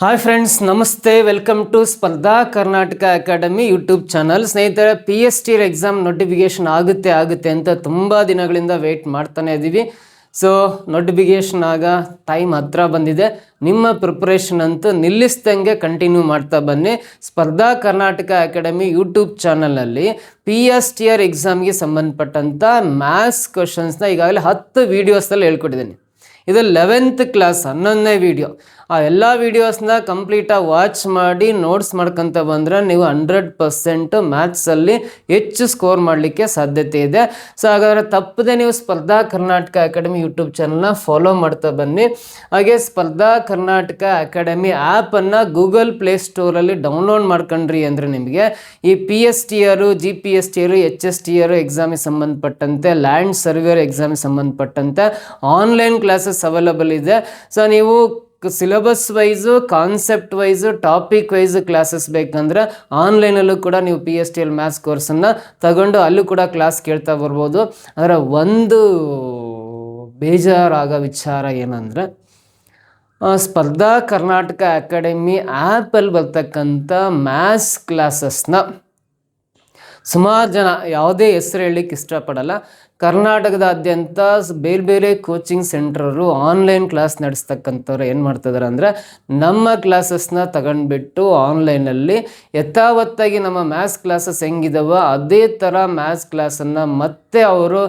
Hi friends, ನಮಸ್ತೆ. Welcome to ಸ್ಪರ್ಧಾ Karnataka academy YouTube channel. ಸ್ನೇಹಿತರೆ, PST ಎಕ್ಸಾಮ್ ನೋಟಿಫಿಕೇಶನ್ ಆಗುತ್ತೆ ಅಂತ ತುಂಬ ದಿನಗಳಿಂದ ವೆಯ್ಟ್ ಮಾಡ್ತಾನೆ ಇದ್ದೀವಿ. ಸೊ ನೋಟಿಫಿಕೇಶನ್ ಆಗ ಟೈಮ್ ಹತ್ರ ಬಂದಿದೆ. ನಿಮ್ಮ ಪ್ರಿಪ್ರೇಷನ್ ಅಂತೂ ನಿಲ್ಲಿಸ್ದಂಗೆ ಕಂಟಿನ್ಯೂ ಮಾಡ್ತಾ ಬನ್ನಿ. ಸ್ಪರ್ಧಾ ಕರ್ನಾಟಕ ಅಕಾಡೆಮಿ ಯೂಟ್ಯೂಬ್ ಚಾನಲ್ನಲ್ಲಿ PST ಎಕ್ಸಾಮ್ಗೆ ಸಂಬಂಧಪಟ್ಟಂಥ ಮ್ಯಾಥ್ಸ್ ಕ್ವಶನ್ಸ್ನ ಈಗಾಗಲೇ 10 ವೀಡಿಯೋಸಲ್ಲಿ ಹೇಳ್ಕೊಟ್ಟಿದ್ದೀನಿ. ಇದು 11th ಕ್ಲಾಸ್ 11ನೇ ವೀಡಿಯೋ. ಆ ಎಲ್ಲ ವೀಡಿಯೋಸ್ನ ಕಂಪ್ಲೀಟಾಗಿ ವಾಚ್ ಮಾಡಿ ನೋಟ್ಸ್ ಮಾಡ್ಕೊತ ಬಂದರೆ ನೀವು 100% ಮ್ಯಾಥ್ಸಲ್ಲಿ ಹೆಚ್ಚು ಸ್ಕೋರ್ ಮಾಡಲಿಕ್ಕೆ ಸಾಧ್ಯತೆ ಇದೆ. ಸೊ ಹಾಗಾದರೆ ತಪ್ಪದೆ ನೀವು ಸ್ಪರ್ಧಾ ಕರ್ನಾಟಕ ಅಕಾಡೆಮಿ ಯೂಟ್ಯೂಬ್ ಚಾನಲ್ನ ಫಾಲೋ ಮಾಡ್ತಾ ಬನ್ನಿ. ಹಾಗೆ ಸ್ಪರ್ಧಾ ಕರ್ನಾಟಕ ಅಕಾಡೆಮಿ ಆ್ಯಪನ್ನು ಗೂಗಲ್ ಪ್ಲೇಸ್ಟೋರಲ್ಲಿ ಡೌನ್ಲೋಡ್ ಮಾಡ್ಕೊಂಡ್ರಿ ಅಂದರೆ ನಿಮಗೆ ಈ PST GPST HST ಎಕ್ಸಾಮಿಗೆ ಸಂಬಂಧಪಟ್ಟಂತೆ, ಲ್ಯಾಂಡ್ ಸರ್ವೇರ್ ಎಕ್ಸಾಮಿಗೆ ಸಂಬಂಧಪಟ್ಟಂತೆ ಆನ್ಲೈನ್ ಕ್ಲಾಸಸ್ ಅವೈಲಬಲ್ ಇದೆ. ಸೊ ನೀವು syllabus wise, concept wise, topic wise classes ಬೇಕಂದ್ರೆ ಆನ್ಲೈನಲ್ಲೂ ಕೂಡ ನೀವು PST ಮ್ಯಾಥ್ಸ್ ಕೋರ್ಸನ್ನು ತಗೊಂಡು ಅಲ್ಲೂ ಕೂಡ ಕ್ಲಾಸ್ ಕೇಳ್ತಾ ಬರ್ಬೋದು. ಅದರ ಒಂದು ಬೇಜಾರಾಗೋ ವಿಚಾರ ಏನಂದರೆ, ಸ್ಪರ್ಧಾ ಕರ್ನಾಟಕ ಅಕಾಡೆಮಿ ಆ್ಯಪಲ್ಲಿ ಬರ್ತಕ್ಕಂಥ ಮ್ಯಾಥ್ಸ್ ಕ್ಲಾಸಸ್ನ ಸುಮಾರು ಜನ ಯಾವುದೇ ಹೆಸರು ಹೇಳಲಿಕ್ಕೆ ಇಷ್ಟಪಡಲ್ಲ, ಕರ್ನಾಟಕದಾದ್ಯಂತ ಬೇರೆ ಬೇರೆ ಕೋಚಿಂಗ್ ಸೆಂಟ್ರರು ಆನ್ಲೈನ್ ಕ್ಲಾಸ್ ನಡೆಸ್ತಕ್ಕಂಥವ್ರು ಏನು ಮಾಡ್ತಿದ್ದಾರೆ ಅಂದರೆ, ನಮ್ಮ ಕ್ಲಾಸಸ್ನ ತಗೊಂಡ್ಬಿಟ್ಟು ಆನ್ಲೈನಲ್ಲಿ ಯಥಾವತ್ತಾಗಿ ನಮ್ಮ ಮ್ಯಾಥ್ಸ್ ಕ್ಲಾಸಸ್ ಹೆಂಗಿದಾವೋ ಅದೇ ಥರ ಮ್ಯಾಥ್ಸ್ ಕ್ಲಾಸನ್ನು ಮತ್ತೆ ಅವರು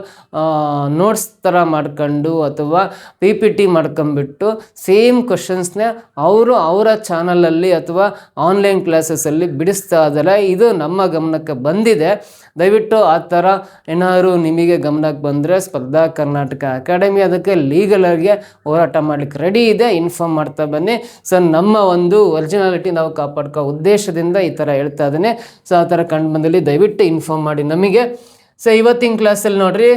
ನೋಟ್ಸ್ ಥರ ಮಾಡ್ಕೊಂಡು ಅಥವಾ PPT ಮಾಡ್ಕೊಂಬಿಟ್ಟು ಸೇಮ್ ಕ್ವಶನ್ಸ್ನ ಅವರು ಅವರ ಚಾನಲಲ್ಲಿ ಅಥವಾ ಆನ್ಲೈನ್ ಕ್ಲಾಸಸ್ಸಲ್ಲಿ ಬಿಡಿಸ್ತಾ ಇದ್ದಾರೆ. ಇದು ನಮ್ಮ ಗಮನಕ್ಕೆ ಬಂದಿದೆ. ದಯವಿಟ್ಟು ಆ ಥರ ಏನಾದರೂ ನಿಮಗೆ ಗಮನಕ್ಕೆ ಬಂದರೆ ಸ್ಪರ್ಧಾ ಕರ್ನಾಟಕ ಅಕಾಡೆಮಿ ಅದಕ್ಕೆ ಲೀಗಲಾಗಿ ಹೋರಾಟ ಮಾಡಲಿಕ್ಕೆ ರೆಡಿ ಇದೆ. ಇನ್ಫಾರ್ಮ್ ಮಾಡ್ತಾ ಬನ್ನಿ. ಸೊ ನಮ್ಮ ಒಂದು ಒರಿಜಿನಾಲಿಟಿ ನಾವು ಕಾಪಾಡ್ಕೋ ಉದ್ದೇಶದಿಂದ ಈ ಥರ ಹೇಳ್ತಾ ಇದ್ದೇನೆ. ಸೊ ಆ ಥರ ಕಂಡು ಬಂದಲ್ಲಿ ದಯವಿಟ್ಟು ಇನ್ಫಾರ್ಮ್ ಮಾಡಿ ನಮಗೆ. ಸೊ ಇವತ್ತಿನ ಕ್ಲಾಸಲ್ಲಿ ನೋಡ್ರಿ,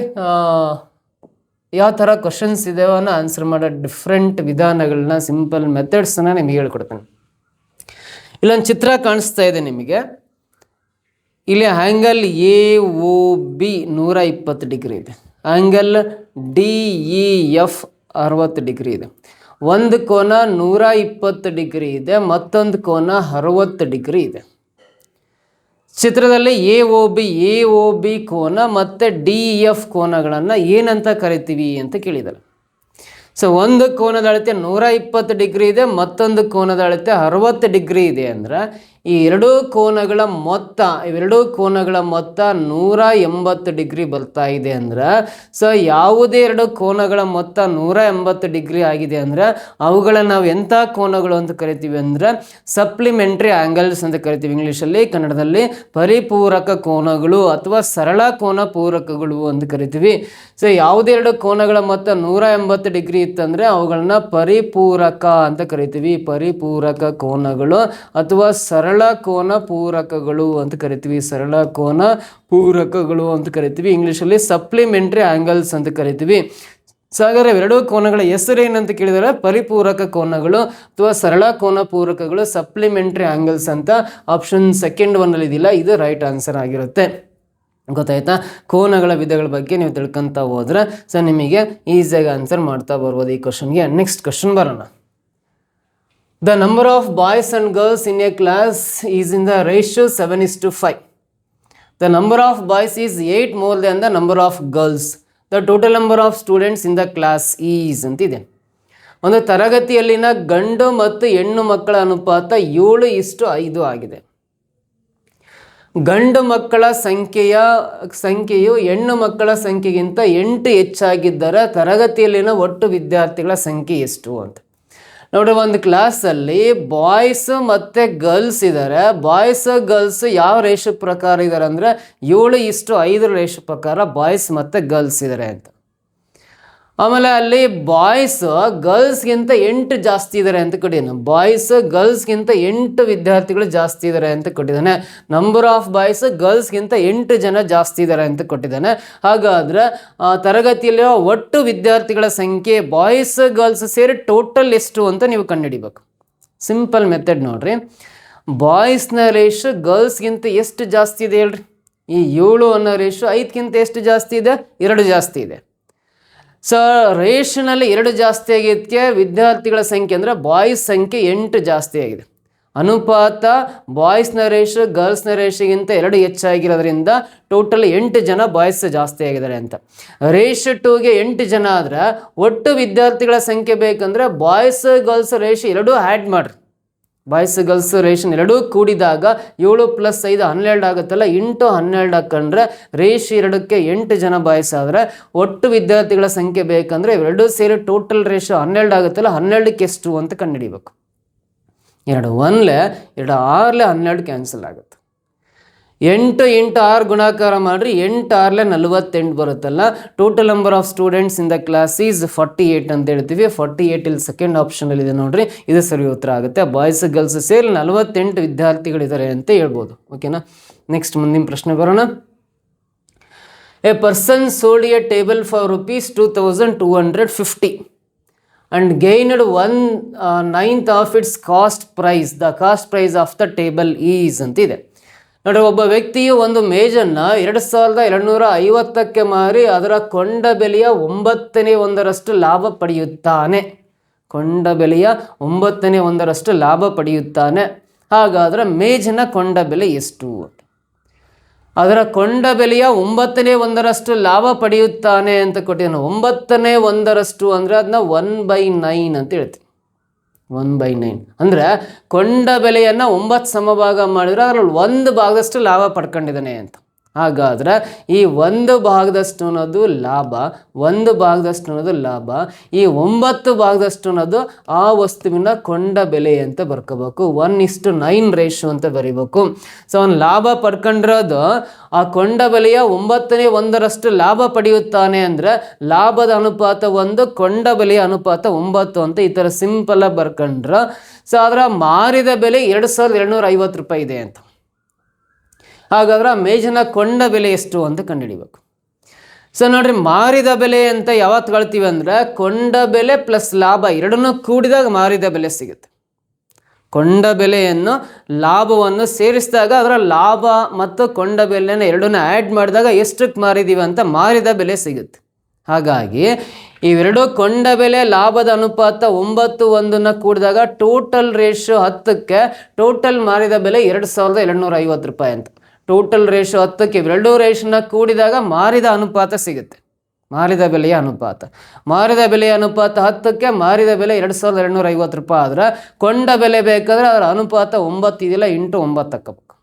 ಯಾವ ಥರ ಕ್ವಶನ್ಸ್ ಇದೆಯೋ ಆನ್ಸರ್ ಮಾಡೋ ಡಿಫ್ರೆಂಟ್ ವಿಧಾನಗಳನ್ನ, ಸಿಂಪಲ್ ಮೆಥಡ್ಸನ್ನು ನಿಮಗೆ ಹೇಳ್ಕೊಡ್ತೇನೆ. ಇಲ್ಲೊಂದು ಚಿತ್ರ ಕಾಣಿಸ್ತಾ ಇದೆ ನಿಮಗೆ. ಇಲ್ಲಿ ಆ್ಯಂಗಲ್ AOB 120 ಡಿಗ್ರಿ ಇದೆ, ಆ್ಯಂಗಲ್ DEF 60 ಡಿಗ್ರಿ ಇದೆ. ಒಂದು ಕೋನ 120 ಡಿಗ್ರಿ ಇದೆ, ಮತ್ತೊಂದು ಕೋನ 60 ಡಿಗ್ರಿ ಇದೆ. ಚಿತ್ರದಲ್ಲಿ AOB ಕೋನ ಮತ್ತು DEF ಕೋನಗಳನ್ನು ಏನಂತ ಕರಿತೀವಿ ಅಂತ ಕೇಳಿದ್ದಾರೆ. ಸೊ ಒಂದು ಕೋನದ ಅಳತೆ 120 ಡಿಗ್ರಿ ಇದೆ, ಮತ್ತೊಂದು ಕೋನದ ಅಳತೆ 60 ಡಿಗ್ರಿ ಇದೆ ಅಂದರೆ ಈ ಎರಡೂ ಕೋನಗಳ ಮೊತ್ತ 180 ಡಿಗ್ರಿ ಬರ್ತಾ ಇದೆ ಅಂದ್ರೆ, ಸೊ ಯಾವುದೇ ಎರಡು ಕೋನಗಳ ಮೊತ್ತ 180 ಡಿಗ್ರಿ ಆಗಿದೆ ಅಂದರೆ ಅವುಗಳನ್ನ ನಾವು ಎಂಥ ಕೋನಗಳು ಅಂತ ಕರಿತೀವಿ ಅಂದರೆ ಸಪ್ಲಿಮೆಂಟ್ರಿ ಆ್ಯಂಗಲ್ಸ್ ಅಂತ ಕರಿತೀವಿ. ಇಂಗ್ಲೀಷಲ್ಲಿ, ಕನ್ನಡದಲ್ಲಿ ಪರಿಪೂರಕ ಕೋನಗಳು ಅಥವಾ ಸರಳ ಕೋನ ಪೂರಕಗಳು ಅಂತ ಕರಿತೀವಿ. ಸೊ ಯಾವುದೇ ಎರಡು ಕೋನಗಳ ಮೊತ್ತ 180 ಡಿಗ್ರಿ ಇತ್ತಂದರೆ ಅವುಗಳನ್ನ ಪರಿಪೂರಕ ಅಂತ ಕರಿತೀವಿ. ಪರಿಪೂರಕ ಕೋನಗಳು ಅಥವಾ ಸರಳ ಕೋನ ಪೂರಕಗಳು ಅಂತ ಕರಿತೀವಿ. ಸರಳ ಕೋನ ಪೂರಕಗಳು ಅಂತ ಕರಿತೀವಿ. ಇಂಗ್ಲೀಷಲ್ಲಿ ಸಪ್ಲಿಮೆಂಟ್ರಿ ಆ್ಯಂಗಲ್ಸ್ ಅಂತ ಕರಿತೀವಿ. ಸೊ ಹಾಗಾದರೆ ಎರಡೂ ಕೋನಗಳ ಹೆಸರೇನಂತ ಕೇಳಿದರೆ ಪರಿಪೂರಕ ಕೋನಗಳು ಅಥವಾ ಸರಳ ಕೋನ ಪೂರಕಗಳು, ಸಪ್ಲಿಮೆಂಟ್ರಿ ಆ್ಯಂಗಲ್ಸ್ ಅಂತ. ಆಪ್ಷನ್ ಸೆಕೆಂಡ್ ಒನ್ನಲ್ಲಿ ಇದಿಲ್ಲ, ಇದು ರೈಟ್ ಆನ್ಸರ್ ಆಗಿರುತ್ತೆ. ಗೊತ್ತಾಯ್ತಾ? ಕೋನಗಳ ವಿಧಗಳ ಬಗ್ಗೆ ನೀವು ತಿಳ್ಕೊತಾ ಹೋದ್ರೆ ಸೊ ನಿಮಗೆ ಈಸಿಯಾಗಿ ಆನ್ಸರ್ ಮಾಡ್ತಾ ಬರ್ಬೋದು ಈ ಕ್ವಶನ್ಗೆ. ನೆಕ್ಸ್ಟ್ ಕ್ವಶನ್ ಬರೋಣ. The number of boys and girls in a class is in the ratio 7:5. The number of boys is 8 more than the number of girls. The total number of students in the class is ಅಂತಿದೆ. ಒಂದು ತರಗತಿಯಲ್ಲಿನ ಗಂಡು ಮತ್ತು ಹೆಣ್ಣು ಮಕ್ಕಳ ಅನುಪಾತ 7:5 ಆಗಿದೆ. ಗಂಡು ಮಕ್ಕಳ ಸಂಖ್ಯೆಯು ಹೆಣ್ಣು ಮಕ್ಕಳ ಸಂಖ್ಯೆಗಿಂತ 8 ಹೆಚ್ಚಾಗಿದ್ದರೆ ತರಗತಿಯಲ್ಲಿನ ಒಟ್ಟು ವಿದ್ಯಾರ್ಥಿಗಳ ಸಂಖ್ಯೆ ಎಷ್ಟು ಅಂತ. ನೋಡಿ, ಒಂದು ಕ್ಲಾಸಲ್ಲಿ ಬಾಯ್ಸ್ ಮತ್ತು ಗರ್ಲ್ಸ್ ಇದ್ದಾರೆ. ಬಾಯ್ಸ್ ಗರ್ಲ್ಸ್ ಯಾವ ರೇಷೋ ಪ್ರಕಾರ ಇದ್ದಾರೆ ಅಂದರೆ 7:5 ರೇಷೋ ಪ್ರಕಾರ ಬಾಯ್ಸ್ ಮತ್ತು ಗರ್ಲ್ಸ್ ಇದ್ದಾರೆ ಅಂತ. ಆಮೇಲೆ ಅಲ್ಲಿ ಬಾಯ್ಸ್ ಗರ್ಲ್ಸ್ಗಿಂತ 8 ಜಾಸ್ತಿ ಇದ್ದಾರೆ ಅಂತ ಕೊಟ್ಟಿದ್ದಾನೆ. ಬಾಯ್ಸ್ ಗರ್ಲ್ಸ್ಗಿಂತ 8 ವಿದ್ಯಾರ್ಥಿಗಳು ಜಾಸ್ತಿ ಇದ್ದಾರೆ ಅಂತ ಕೊಟ್ಟಿದ್ದಾನೆ. ನಂಬರ್ ಆಫ್ ಬಾಯ್ಸ್ ಗರ್ಲ್ಸ್ಗಿಂತ 8 ಜನ ಜಾಸ್ತಿ ಇದ್ದಾರೆ ಅಂತ ಕೊಟ್ಟಿದ್ದಾನೆ. ಹಾಗಾದರೆ ತರಗತಿಯಲ್ಲಿ ಒಟ್ಟು ವಿದ್ಯಾರ್ಥಿಗಳ ಸಂಖ್ಯೆ ಬಾಯ್ಸ್ ಗರ್ಲ್ಸ್ ಸೇರಿ ಟೋಟಲ್ ಎಷ್ಟು ಅಂತ ನೀವು ಕಂಡುಹಿಡಿಬೇಕು. ಸಿಂಪಲ್ ಮೆಥಡ್ ನೋಡ್ರಿ. ಬಾಯ್ಸ್ನ ರೇಷು ಗರ್ಲ್ಸ್ಗಿಂತ ಎಷ್ಟು ಜಾಸ್ತಿ ಇದೆ ಹೇಳ್ರಿ? ಈ 7 ಅನ್ನೋ ರೇಷು 5ಗಿಂತ ಎಷ್ಟು ಜಾಸ್ತಿ ಇದೆ? 2 ಜಾಸ್ತಿ ಇದೆ. ಸೊ ರೇಷನಲ್ಲಿ 2 ಜಾಸ್ತಿ ಆಗಿದ್ದಕ್ಕೆ ವಿದ್ಯಾರ್ಥಿಗಳ ಸಂಖ್ಯೆ ಅಂದರೆ ಬಾಯ್ಸ್ ಸಂಖ್ಯೆ 8 ಜಾಸ್ತಿ ಆಗಿದೆ. ಅನುಪಾತ ಬಾಯ್ಸ್ನ ರೇಷು ಗರ್ಲ್ಸ್ನ ರೇಷಿಗಿಂತ 2 ಹೆಚ್ಚಾಗಿರೋದ್ರಿಂದ ಟೋಟಲ್ 8 ಜನ ಬಾಯ್ಸ್ ಜಾಸ್ತಿ ಆಗಿದ್ದಾರೆ ಅಂತ. ರೇಷ್ 2ಗೆ 8 ಜನ ಆದರೆ ಒಟ್ಟು ವಿದ್ಯಾರ್ಥಿಗಳ ಸಂಖ್ಯೆ ಬೇಕಂದ್ರೆ ಬಾಯ್ಸ್ ಗರ್ಲ್ಸ್ ರೇಷ್ 2 ಆ್ಯಡ್ ಮಾಡಿರಿ. ಬಾಯ್ಸ್ ಗರ್ಲ್ಸ್ ರೇಷನ್ 2 ಕೂಡಿದಾಗ 7 + 5 12 ಆಗುತ್ತಲ್ಲ, ಇಂಟು 12 ಹಾಕೊಂಡ್ರೆ ರೇಷ್ 2ಕ್ಕೆ 8 ಜನ ಬಾಯ್ಸ್ ಆದರೆ ಒಟ್ಟು ವಿದ್ಯಾರ್ಥಿಗಳ ಸಂಖ್ಯೆ ಬೇಕಂದ್ರೆ ಇವೆರಡೂ ಸೇರಿ ಟೋಟಲ್ ರೇಷ್ 12 ಆಗುತ್ತಲ್ಲ, 12ಕ್ಕೆ ಎಷ್ಟು ಅಂತ ಕಂಡುಹಿಡಿಬೇಕು. 2 1 2 6 12 ಕ್ಯಾನ್ಸಲ್ ಆಗುತ್ತೆ. 8 × 6 ಗುಣಾಕಾರ ಮಾಡಿರಿ, 8 6 48 ಬರುತ್ತಲ್ಲ. Total number of students in the class is 48 ಅಂತ ಹೇಳ್ತೀವಿ. 48 ಇಲ್ಲಿ ಸೆಕೆಂಡ್ ಆಪ್ಷನಲ್ಲಿ ಇದೆ ನೋಡ್ರಿ, ಇದು ಸರಿ ಉತ್ತರ ಆಗುತ್ತೆ. ಬಾಯ್ಸ್ ಗರ್ಲ್ಸ್ ಸೇರಿ 48 ವಿದ್ಯಾರ್ಥಿಗಳಿದ್ದಾರೆ ಅಂತ ಹೇಳ್ಬೋದು. ಓಕೆನಾ. ನೆಕ್ಸ್ಟ್ ಮುಂದಿನ ಪ್ರಶ್ನೆ ಬರೋಣ. A person sold A table for ₹2250 and gained 1/9 of its cost price. The cost price of the table is ಅಂತಿದೆ. ನೋಡಿ, ಒಬ್ಬ ವ್ಯಕ್ತಿಯು ಒಂದು ಮೇಜನ್ನು 2250ಕ್ಕೆ ಮಾರಿ ಅದರ ಕೊಂಡ ಬೆಲೆಯ 9/1 ಲಾಭ ಪಡೆಯುತ್ತಾನೆ. ಕೊಂಡ ಬೆಲೆಯ 9/1 ಲಾಭ ಪಡೆಯುತ್ತಾನೆ. ಹಾಗಾದರೆ ಮೇಜಿನ ಕೊಂಡ ಬೆಲೆ ಎಷ್ಟು? ಅದರ ಕೊಂಡ ಬೆಲೆಯ 9/1 ಲಾಭ ಪಡೆಯುತ್ತಾನೆ ಅಂತ ಕೊಟ್ಟಿದ್ದಾನೆ. 9/1 ಅಂದರೆ ಅದನ್ನ 1/9 ಅಂತ ಹೇಳ್ತೀವಿ. 1/9 ಅಂದರೆ ಕೊಂಡ ಬೆಲೆಯನ್ನು 9 ಸಮಭಾಗ ಮಾಡಿದರೆ ಅದರಲ್ಲಿ 1 ಭಾಗದಷ್ಟು ಲಾಭ ಪಡ್ಕೊಂಡಿದ್ದಾನೆ ಅಂತ. ಹಾಗಾದರೆ ಈ 1 ಭಾಗದಷ್ಟು ಅನ್ನೋದು ಲಾಭ, 1 ಭಾಗದಷ್ಟು ಅನ್ನೋದು ಲಾಭ, ಈ 9 ಭಾಗದಷ್ಟು ಅನ್ನೋದು ಆ ವಸ್ತುವಿನ ಕೊಂಡ ಬೆಲೆ ಅಂತ ಬರ್ಕೋಬೇಕು. 1:9 ರೇಷು ಅಂತ ಬರೀಬೇಕು. ಸೊ ಅವನು ಲಾಭ ಪಡ್ಕೊಂಡಿರೋದು ಆ ಕೊಂಡ ಬೆಲೆಯ 9/1 ಲಾಭ ಪಡೆಯುತ್ತಾನೆ ಅಂದರೆ ಲಾಭದ ಅನುಪಾತ 1, ಕೊಂಡ ಬೆಲೆಯ ಅನುಪಾತ 9 ಅಂತ ಈ ಥರ ಸಿಂಪಲಾಗಿ ಬರ್ಕೊಂಡ್ರೆ, ಸೊ ಅದರ ಮಾರಿದ ಬೆಲೆ ₹2250 ಇದೆ ಅಂತ. ಹಾಗಾದ್ರೆ ಆ ಮೇಜಿನ ಕೊಂಡ ಬೆಲೆ ಎಷ್ಟು ಅಂತ ಕಂಡುಹಿಡಿಬೇಕು. ಸೊ ನೋಡ್ರಿ, ಮಾರಿದ ಬೆಲೆ ಅಂತ ಯಾವತ್ತು ಕಳ್ತೀವಿ ಅಂದರೆ ಕೊಂಡ ಬೆಲೆ ಪ್ಲಸ್ ಲಾಭ ಎರಡನ್ನೂ ಕೂಡಿದಾಗ ಮಾರಿದ ಬೆಲೆ ಸಿಗುತ್ತೆ. ಕೊಂಡ ಬೆಲೆಯನ್ನು ಲಾಭವನ್ನು ಸೇರಿಸಿದಾಗ ಅದರ ಲಾಭ ಮತ್ತು ಕೊಂಡ ಬೆಲೆಯನ್ನು ಎರಡನ್ನೂ ಆ್ಯಡ್ ಮಾಡಿದಾಗ ಎಷ್ಟಕ್ಕೆ ಮಾರಿದ್ದೀವಿ ಅಂತ ಮಾರಿದ ಬೆಲೆ ಸಿಗುತ್ತೆ. ಹಾಗಾಗಿ ಇವೆರಡು ಕೊಂಡ ಬೆಲೆ ಲಾಭದ ಅನುಪಾತ 9:1 ಕೂಡಿದಾಗ ಟೋಟಲ್ ರೇಷಿಯೋ 10ಕ್ಕೆ ಟೋಟಲ್ ಮಾರಿದ ಬೆಲೆ ₹2250 ಅಂತ. ಟೋಟಲ್ ರೇಷಿಯೋ 10ಕ್ಕೆ ಇವೆರಡೂ ರೇಷನ್ನ ಕೂಡಿದಾಗ ಮಾರಿದ ಅನುಪಾತ ಸಿಗುತ್ತೆ. ಮಾರಿದ ಬೆಲೆಯ ಅನುಪಾತ 10ಕ್ಕೆ ಮಾರಿದ ಬೆಲೆ ₹2250 ಆದರೆ ಕೊಂಡ ಬೆಲೆ ಬೇಕಾದರೆ ಅದರ ಅನುಪಾತ 9 ಇದೆಯಲ್ಲ, ಇಂಟು 9 ಹಾಕಬೇಕು.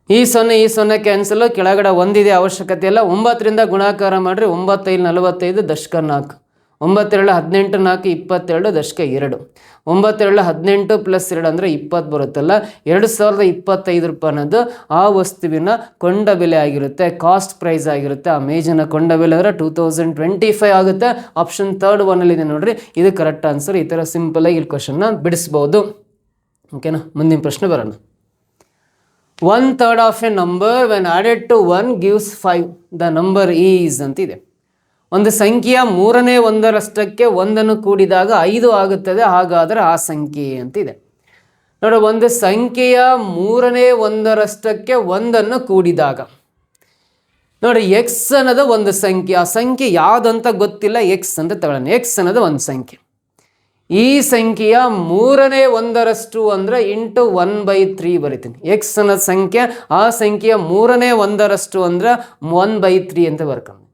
ಈ 0 ಕ್ಯಾನ್ಸಲ್, ಕೆಳಗಡೆ 1 ಇದೆ ಅವಶ್ಯಕತೆ ಇಲ್ಲ. 9ರಿಂದ ಗುಣಾಕಾರ ಮಾಡಿರಿ. 9 5 45 ದಶಕ 4, 9 2 18 4 22 ದಶಕ 2, 9 2 18 + 2 ಅಂದರೆ 20 ಬರುತ್ತಲ್ಲ. ₹2025 ಅನ್ನೋದು ಆ ವಸ್ತುವಿನ ಕೊಂಡ ಬೆಲೆ ಆಗಿರುತ್ತೆ, ಕಾಸ್ಟ್ ಪ್ರೈಸ್ ಆಗಿರುತ್ತೆ. ಆ ಮೇಜಿನ ಕೊಂಡ ಬೆಲೆ ಅಂದರೆ 2025 ಆಗುತ್ತೆ. ಆಪ್ಷನ್ 3rd 1 ಇದೆ ನೋಡ್ರಿ, ಇದು ಕರೆಕ್ಟ್ ಆನ್ಸರ್. ಈ ಥರ ಸಿಂಪಲಾಗಿ ಇಲ್ಲಿ ಕ್ವಶನ್ನ ಬಿಡಿಸ್ಬೋದು. ಓಕೆನಾ. ಮುಂದಿನ ಪ್ರಶ್ನೆ ಬರೋಣ. 1/3 of a number when added to 1 gives 5. The number is ಅಂತಿದೆ. ಒಂದು ಸಂಖ್ಯೆಯ 3/1 1 ಕೂಡಿದಾಗ 5 ಆಗುತ್ತದೆ. ಹಾಗಾದರೆ ಆ ಸಂಖ್ಯೆ ಅಂತಿದೆ. ನೋಡಿ, ಒಂದು ಸಂಖ್ಯೆಯ 3/1 1 ಕೂಡಿದಾಗ ನೋಡಿ, ಎಕ್ಸ್ ಅನ್ನೋದು ಒಂದು ಸಂಖ್ಯೆ. ಆ ಸಂಖ್ಯೆ ಯಾವುದಂತ ಗೊತ್ತಿಲ್ಲ, ಎಕ್ಸ್ ಅಂತ ತಗೊಳ್ಳೋಣ. ಎಕ್ಸ್ ಅನ್ನೋದು ಒಂದು ಸಂಖ್ಯೆ. ಈ ಸಂಖ್ಯೆಯ 3/1 ಅಂದರೆ ಇಂಟು 1/3 ಬರಿತೀನಿ. ಎಕ್ಸ್ ಅನ್ನೋದು ಸಂಖ್ಯೆ, ಆ ಸಂಖ್ಯೆಯ 3/1 ಅಂದರೆ 1/3 ಅಂತ ಬರ್ಕೊಂಡು.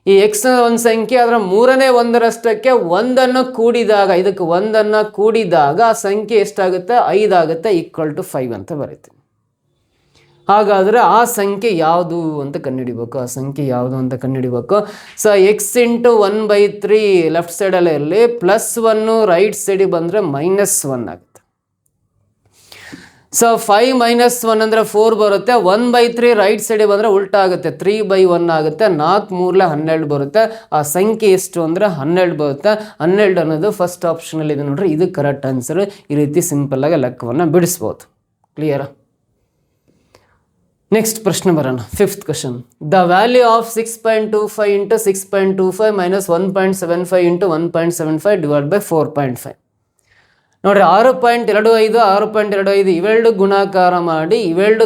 ಈ ಎಕ್ಸ್ ಒಂದು ಸಂಖ್ಯೆ, ಅದರ 3/1 1 ಕೂಡಿದಾಗ, ಇದಕ್ಕೆ 1 ಕೂಡಿದಾಗ ಆ ಸಂಖ್ಯೆ ಎಷ್ಟಾಗುತ್ತೆ? 5 ಆಗುತ್ತೆ. = 5 ಅಂತ ಬರೀತೀನಿ. ಹಾಗಾದರೆ ಆ ಸಂಖ್ಯೆ ಯಾವುದು ಅಂತ ಕಂಡುಹಿಡಿಬೇಕು. ಆ ಸಂಖ್ಯೆ ಯಾವುದು ಅಂತ ಕಂಡುಹಿಡಿಬೇಕು. ಸೊ ಎಕ್ಸ್ ಇಂಟು 1/3 ಲೆಫ್ಟ್ ಸೈಡಲ್ಲೇ ಇರಲಿ, +1 ರೈಟ್ ಸೈಡಿಗೆ ಬಂದರೆ -1 ಆಗುತ್ತೆ. ಸೊ 5 - 1 ಅಂದರೆ 4 ಬರುತ್ತೆ. 1/3 ರೈಟ್ ಸೈಡಿಗೆ ಬಂದರೆ ಉಲ್ಟಾ ಆಗುತ್ತೆ, 3/1 ಆಗುತ್ತೆ. 4 3 12 ಬರುತ್ತೆ. ಆ ಸಂಖ್ಯೆ ಎಷ್ಟು ಅಂದರೆ 12 ಬರುತ್ತೆ. 12 ಅನ್ನೋದು ಫಸ್ಟ್ ಆಪ್ಷನಲ್ಲಿ ಇದೆ ನೋಡ್ರಿ, ಇದು ಕರೆಕ್ಟ್ ಆನ್ಸರ್. ಈ ರೀತಿ ಸಿಂಪಲ್ಲಾಗಿ ಲೆಕ್ಕವನ್ನು ಬಿಡಿಸ್ಬೋದು. ಕ್ಲಿಯರಾ? ನೆಕ್ಸ್ಟ್ ಪ್ರಶ್ನೆ ಬರೋಣ. 5th question. The value of 6.25 × 6.25 - 1.75 × 1.75 / 4.5. ನೋಡಿರಿ 6.25 6.25 ಇವೆರಡು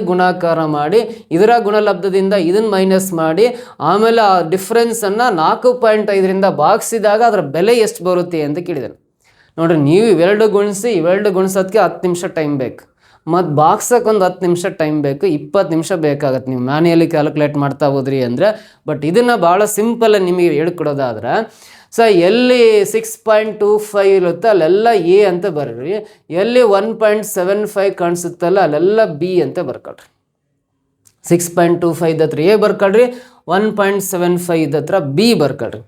ಗುಣಾಕಾರ ಮಾಡಿ ಇದರ ಗುಣಲಬ್ಧದಿಂದ ಇದನ್ನು ಮೈನಸ್ ಮಾಡಿ ಆಮೇಲೆ ಆ ಡಿಫ್ರೆನ್ಸನ್ನು 4.5ರಿಂದ ಭಾಗಿಸಿದಾಗ ಅದರ ಬೆಲೆ ಎಷ್ಟು ಬರುತ್ತೆ ಅಂತ ಕೇಳಿದ್ದಾನೆ. ನೋಡಿರಿ, ನೀವು ಇವೆರಡು ಗುಣಿಸೋದಕ್ಕೆ 10 ನಿಮಿಷ ಟೈಮ್ ಬೇಕು, ಮತ್ತು ಬಾಕ್ಸಕ್ಕೆ ಒಂದು 10 ನಿಮಿಷ ಟೈಮ್ ಬೇಕು, 20 ನಿಮಿಷ ಬೇಕಾಗತ್ತೆ ನೀವು ಮ್ಯಾನ್ಯಲಿ ಕ್ಯಾಲ್ಕುಲೇಟ್ ಮಾಡ್ತಾ ಹೋದ್ರಿ ಅಂದರೆ. ಬಟ್ ಇದನ್ನು ಭಾಳ ಸಿಂಪಲ್ ನಿಮಗೆ ಹೇಳ್ಕೊಡೋದಾದ್ರೆ, ಎಲ್ಲಿ 6.25 ಇರುತ್ತೆ ಅಲ್ಲೆಲ್ಲ ಎ ಅಂತ ಬರ್ರಿ, ಎಲ್ಲಿ 1.75 ಕಾಣಿಸುತ್ತಲ್ಲ ಅಲ್ಲೆಲ್ಲ ಬಿ ಅಂತ ಬರ್ಕೊಳ್ರಿ. 6.25 ಹತ್ರ ಎ ಬರ್ಕೊಳ್ರಿ, 1.75 ಹತ್ರ ಬಿ ಬರ್ಕೊಳ್ರಿ.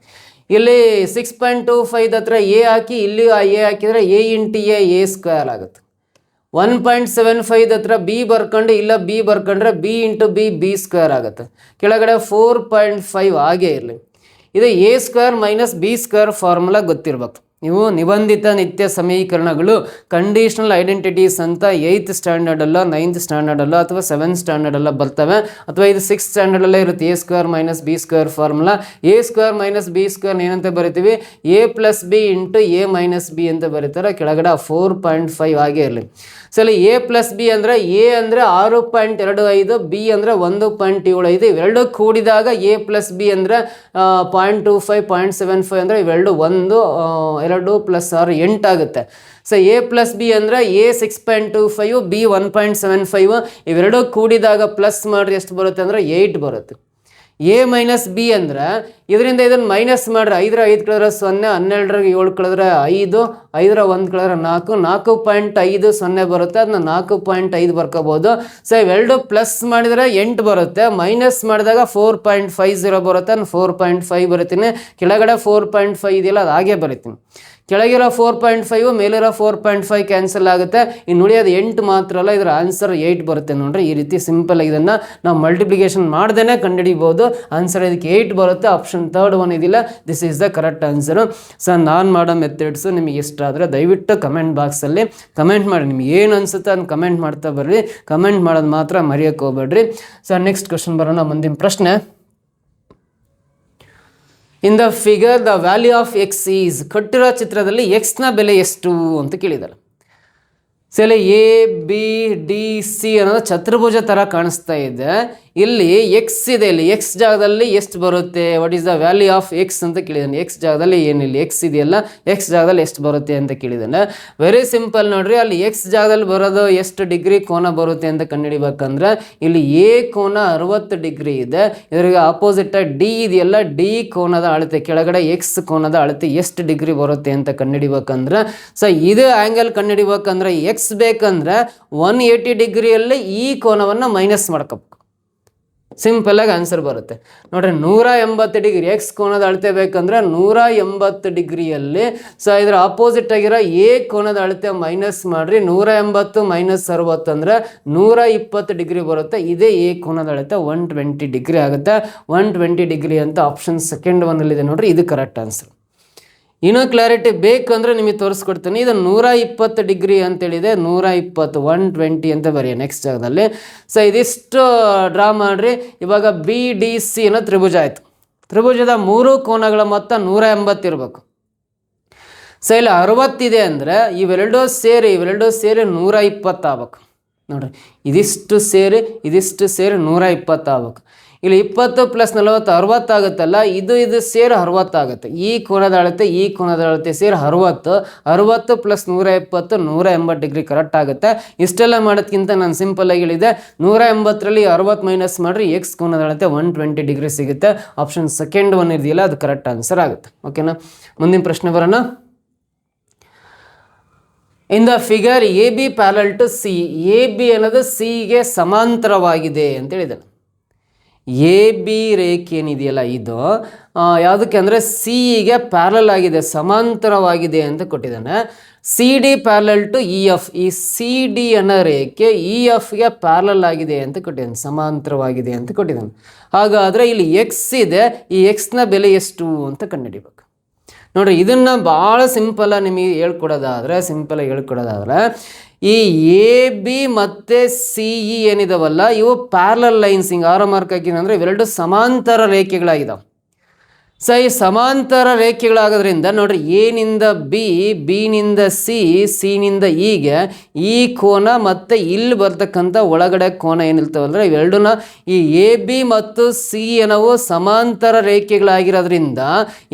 ಇಲ್ಲಿ 6.25 ಹತ್ರ ಎ ಹಾಕಿ, ಇಲ್ಲಿ ಎ ಹಾಕಿದರೆ ಎ ಇಂಟು ಎ ಸ್ಕ್ವೇರ್ ಆಗುತ್ತೆ. 1.75 ಹತ್ರ ಬಿ ಬರ್ಕೊಂಡು ಇಲ್ಲ ಬಿ ಬರ್ಕೊಂಡ್ರೆ ಬಿ ಇಂಟು ಬಿ ಸ್ಕ್ವೇರ್ ಆಗುತ್ತೆ. ಕೆಳಗಡೆ 4.5 ಹಾಗೇ ಇರಲಿ. ಇದು A square minus B square formula ಗೊತ್ತಿರ್ಬೇಕು. ನೀವು ನಿಬಂಧಿತ ನಿತ್ಯ ಸಮೀಕರಣಗಳು ಕಂಡೀಷನಲ್ ಐಡೆಂಟಿಟೀಸ್ ಅಂತ 8th ಸ್ಟ್ಯಾಂಡರ್ಡಲ್ಲ 9th ಸ್ಟ್ಯಾಂಡರ್ಡಲ್ಲ ಅಥವಾ 7th ಸ್ಟ್ಯಾಂಡರ್ಡಲ್ಲ ಬರ್ತವೆ, ಅಥವಾ ಇದು 6th ಸ್ಟ್ಯಾಂಡರ್ಡಲ್ಲೇ ಇರುತ್ತೆ. A square minus B square formula. A square minus B square ಏನಂತ ಬರಿತೀವಿ, A plus B into A minus B ಅಂತ ಬರೀತಾರೆ. ಕೆಳಗಡೆ 4.5 ಹಾಗೆ ಇರಲಿ. ಎ ಪ್ಲಸ್ ಬಿ ಅಂದರೆ ಎ ಅಂದರೆ 6.25, ಬಿ ಅಂದರೆ 1.75. ಇವೆರಡು ಕೂಡಿದಾಗ ಎ ಪ್ಲಸ್ ಬಿ ಅಂದರೆ 0.25 0.75 ಅಂದರೆ ಇವೆರಡು 1 2 + 6 8 ಆಗುತ್ತೆ. ಎ ಪ್ಲಸ್ ಬಿ ಅಂದರೆ ಎ 6.25 ಬಿ 1.75. ಇವೆರಡು ಕೂಡಿದಾಗ ಪ್ಲಸ್ ಮಾಡಿರಿ ಎಷ್ಟು ಬರುತ್ತೆ ಅಂದರೆ 8 ಬರುತ್ತೆ. ಎ ಮೈನಸ್ ಬಿ ಅಂದರೆ ಇದರಿಂದ ಇದನ್ನು ಮೈನಸ್ ಮಾಡಿದ್ರೆ 5 5 ಕಳೆದ್ರೆ 0, 12 7 ಕಳೆದ್ರೆ 5, 5 1 ಕಳೆದ್ರೆ 4, 4.50 ಬರುತ್ತೆ. ಅದನ್ನ 4.5 ಬರ್ಕೋಬೋದು. ಇವೆರಡು ಪ್ಲಸ್ ಮಾಡಿದರೆ 8 ಬರುತ್ತೆ, ಮೈನಸ್ ಮಾಡಿದಾಗ 4.50 ಬರುತ್ತೆ. ನಾನು 4.5 ಬರಿತೀನಿ. ಕೆಳಗಡೆ 4.5 ಇದೆಯಲ್ಲ ಅದು ಹಾಗೆ ಬರಿತೀನಿ. ಕೆಳಗಿರೋ 4.5 ಮೇಲಿರೋ 4.5 ಕ್ಯಾನ್ಸಲ್ ಆಗುತ್ತೆ. ಇನ್ನು ಉಳಿಯೋದು 8 ಮಾತ್ರ ಅಲ್ಲ, ಇದರ ಆನ್ಸರ್ 8 ಬರುತ್ತೆ. ನೋಡ್ರಿ, ಈ ರೀತಿ ಸಿಂಪಲ್ ಇದನ್ನು ನಾವು ಮಲ್ಟಿಪ್ಲಿಕೇಶನ್ ಮಾಡ್ದೇ ಕಂಡುಹಿಡಿಬೋದು. ಆನ್ಸರ್ ಇದಕ್ಕೆ 8 ಬರುತ್ತೆ. ಆಪ್ಷನ್ 3rd ಒನ್ ಇದಿಲ್ಲ, this is the correct answer. ನಾನು ಮಾಡೋ ಮೆಥಡ್ಸು ನಿಮಗೆ ಇಷ್ಟ ಆದರೆ ದಯವಿಟ್ಟು ಕಮೆಂಟ್ ಬಾಕ್ಸಲ್ಲಿ ಕಮೆಂಟ್ ಮಾಡಿ. ನಿಮ್ಗೆ ಏನು ಅನಿಸುತ್ತೆ ಅದನ್ನು ಕಮೆಂಟ್ ಮಾಡ್ತಾ ಬರ್ರಿ. ಕಮೆಂಟ್ ಮಾಡೋದು ಮಾತ್ರ ಮರೆಯೋಕ್ಕೆ ಹೋಗ್ಬೇಡ್ರಿ. ನೆಕ್ಸ್ಟ್ ಕ್ವಶನ್ ಬರೋಣ. ಮುಂದಿನ ಪ್ರಶ್ನೆ, ಇನ್ the figure the value of X is, ಕೊಟ್ಟಿರೋ ಚಿತ್ರದಲ್ಲಿ ಎಕ್ಸ್ನ ಬೆಲೆ ಎಷ್ಟು ಅಂತ ಕೇಳಿದ್ದಾರೆ. ಎ ಬಿ ಡಿ ಸಿ ಅನ್ನೋದು ಚತುರ್ಭುಜ ಥರ ಕಾಣಿಸ್ತಾ ಇದೆ. ಇಲ್ಲಿ ಎಕ್ಸ್ ಇದೆ, ಇಲ್ಲಿ ಎಕ್ಸ್ ಜಾಗದಲ್ಲಿ ಎಷ್ಟು ಬರುತ್ತೆ, what is the value of X ಅಂತ ಕೇಳಿದ್ದಾನೆ. ಎಕ್ಸ್ ಜಾಗದಲ್ಲಿ ಏನಿಲ್ಲ, ಎಕ್ಸ್ ಇದೆಯಲ್ಲ, ಎಕ್ಸ್ ಜಾಗದಲ್ಲಿ ಎಷ್ಟು ಬರುತ್ತೆ ಅಂತ ಕೇಳಿದ್ದಾನೆ. ವೆರಿ ಸಿಂಪಲ್ ನೋಡ್ರಿ, ಅಲ್ಲಿ ಎಕ್ಸ್ ಜಾಗದಲ್ಲಿ ಬರೋದು ಎಷ್ಟು ಡಿಗ್ರಿ ಕೋನ ಬರುತ್ತೆ ಅಂತ ಕಂಡುಹಿಡಿಬೇಕಂದ್ರೆ ಇಲ್ಲಿ ಎ ಕೋನ 60 ಡಿಗ್ರಿ ಇದೆ. ಇದ್ರಿಗೆ ಆಪೋಸಿಟ್ ಡಿ ಇದೆಯಲ್ಲ, ಡಿ ಕೋನದ ಅಳತೆ, ಕೆಳಗಡೆ ಎಕ್ಸ್ ಕೋನದ ಅಳತೆ ಎಷ್ಟು ಡಿಗ್ರಿ ಬರುತ್ತೆ ಅಂತ ಕಂಡುಹಿಡಿಬೇಕಂದ್ರೆ ಇದು ಆ್ಯಂಗಲ್ ಕಂಡುಹಿಡಿಬೇಕಂದ್ರೆ ಎಕ್ಸ್ ಬೇಕಂದ್ರೆ 180 ಡಿಗ್ರಿಯಲ್ಲಿ ಈ ಕೋನವನ್ನು ಮೈನಸ್ ಮಾಡ್ಕೋಬೇಕು. ಸಿಂಪಲ್ ಆಗಿ ಆನ್ಸರ್ ಬರುತ್ತೆ ನೋಡ್ರಿ. 180 ಡಿಗ್ರಿ ಎಕ್ಸ್ ಕೋನದ ಅಳತೆ ಬೇಕಂದ್ರೆ 180 ಡಿಗ್ರಿಯಲ್ಲಿ ಇದರ ಆಪೋಸಿಟ್ ಆಗಿರೋ ಎ ಕೋನದ ಅಳತೆ ಮೈನಸ್ ಮಾಡ್ರಿ. 180 - 60 ಅಂದರೆ 120 ಡಿಗ್ರಿ ಬರುತ್ತೆ. ಇದೇ ಎ ಕೋನದ ಅಳತೆ 120 ಡಿಗ್ರಿ ಆಗುತ್ತೆ. 120 ಡಿಗ್ರಿ ಅಂತ ಆಪ್ಷನ್ 2nd ಒನ್ನಲ್ಲಿದೆ ನೋಡ್ರಿ. ಇದು ಕರೆಕ್ಟ್ ಆನ್ಸರ್. ಇನ್ನೂ ಕ್ಲಾರಿಟಿ ಬೇಕಂದ್ರೆ ನಿಮಗೆ ತೋರಿಸ್ಕೊಡ್ತೀನಿ. ಇದು 120 ಡಿಗ್ರಿ ಅಂತೇಳಿದೆ, 120 120 ಅಂತ ಬರೆಯ ನೆಕ್ಸ್ಟ್ ಜಾಗದಲ್ಲಿ. ಇದಿಷ್ಟು ಡ್ರಾ ಮಾಡಿರಿ. ಇವಾಗ ಬಿ ಡಿ ಸಿ ಅನ್ನೋ ತ್ರಿಭುಜ ಆಯಿತು. ತ್ರಿಭುಜದ 3 ಕೋನಗಳ ಮೊತ್ತ 180 ಇರಬೇಕು. ಇಲ್ಲಿ 60 ಇದೆ ಅಂದರೆ ಇವೆರಡೂ ಸೇರಿ 120 ಆಗ್ಬೇಕು ನೋಡ್ರಿ. ಇದಿಷ್ಟು ಸೇರಿ 120 ಆಗ್ಬೇಕು. ಇಲ್ಲಿ 20 + 40 60 ಆಗುತ್ತಲ್ಲ, ಇದು ಸೇರಿ 60 ಆಗುತ್ತೆ. ಈ ಕೋನದ ಅಳತೆ ಸೇರಿ 60 + 120 180 ಡಿಗ್ರಿ ಕರೆಕ್ಟ್ ಆಗುತ್ತೆ. ಇಷ್ಟೆಲ್ಲ ಮಾಡೋದಕ್ಕಿಂತ ನಾನು ಸಿಂಪಲ್ ಆಗಿ ಹೇಳಿದೆ, 180ರಲ್ಲಿ 60 ಮೈನಸ್ ಮಾಡಿರಿ, ಎಕ್ಸ್ ಕೋನದ ಅಳತೆ 120 ಡಿಗ್ರಿ ಸಿಗುತ್ತೆ. ಆಪ್ಷನ್ 2nd ಒನ್ ಇದೆಯಲ್ಲ ಅದು ಕರೆಕ್ಟ್ ಆನ್ಸರ್ ಆಗುತ್ತೆ. ಓಕೆನಾ, ಮುಂದಿನ ಪ್ರಶ್ನೆ ಬರೋಣ. In the figure A B parallel to C, A B ಅನ್ನೋದು ಸಿಗೆ ಸಮಾಂತರವಾಗಿದೆ ಅಂತ ಹೇಳಿದ್ದಾನೆ. ಎ ಬಿ ರೇಖೆ ಏನಿದೆಯಲ್ಲ ಇದು ಯಾವುದಕ್ಕೆ ಅಂದರೆ ಸಿಗೆ ಪ್ಯಾರಲ್ ಆಗಿದೆ, ಸಮಾಂತರವಾಗಿದೆ ಅಂತ ಕೊಟ್ಟಿದ್ದಾನೆ. C D parallel to E F, ಈ ಸಿ ಡಿ ಅನ್ನೋ ರೇಖೆ ಇ ಎಫ್ಗೆ ಪ್ಯಾರಲ್ ಆಗಿದೆ ಅಂತ ಕೊಟ್ಟಿದ್ದಾನೆ, ಸಮಾಂತರವಾಗಿದೆ ಅಂತ ಕೊಟ್ಟಿದ್ದಾನೆ. ಹಾಗಾದರೆ ಇಲ್ಲಿ ಎಕ್ಸ್ ಇದೆ, ಈ ಎಕ್ಸ್ನ ಬೆಲೆ ಎಷ್ಟು ಅಂತ ಕಂಡುಹಿಡಿಬೇಕು. ನೋಡಿರಿ, ಇದನ್ನು ಭಾಳ ಸಿಂಪಲಾಗಿ ನಿಮಗೆ ಹೇಳ್ಕೊಡೋದಾದರೆ ಈ ಎ ಬಿ ಮತ್ತು ಸಿ ಇ ಏನಿದಾವಲ್ಲ ಇವು ಪ್ಯಾರಲಲ್ ಲೈನ್ಸ್. ಹಿಂಗೆ ಆರೋ ಮಾರ್ಕ್ ಹಾಕಿದ್ರೆ ಅಂದರೆ ಇವೆರಡು ಸಮಾಂತರ ರೇಖೆಗಳಾಗಿದ್ದಾವೆ. ಸೊ ಈ ಸಮಾಂತರ ರೇಖೆಗಳಾಗೋದ್ರಿಂದ ನೋಡ್ರಿ, ಎನಿಂದ ಬಿ, ಬಿನಿಂದ ಸಿ, ಸಿನಿಂದ ಇಗೆ ಈ ಕೋನ ಮತ್ತು ಇಲ್ಲಿ ಬರ್ತಕ್ಕಂಥ ಒಳಗಡೆ ಕೋನ ಏನಿರ್ತಾವಲ್ರ ಇವೆರಡನ್ನ ಈ ಎ ಬಿ ಮತ್ತು ಸಿ ಏನವು ಸಮಾಂತರ ರೇಖೆಗಳಾಗಿರೋದ್ರಿಂದ